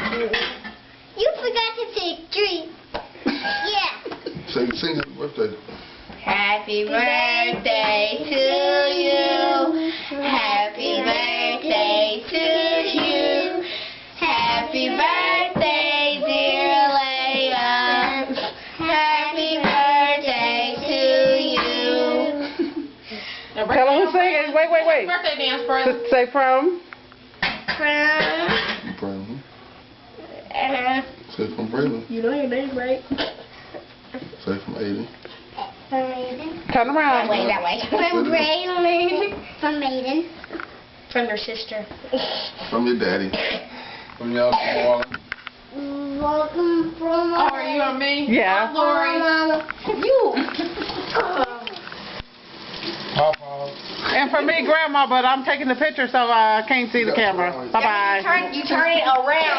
You forgot to say 3. Yeah. Sing happy birthday. Happy birthday to you. Happy birthday to you. Happy birthday, dear Leia. Happy birthday to you. Tell them who's singing. Wait. Birthday dance, Braylon. Say from. From Say from Braylon. You know your name, right? Say from Aiden. Turn around. That way. From Braylon. From Aiden. From your sister. From your daddy. From y'all from Welcome from Oh, are you and me? Yeah. Lori. You. Papa. And for me, Grandma, but I'm taking the picture so I can't see the camera. Bye-bye. You turn it around.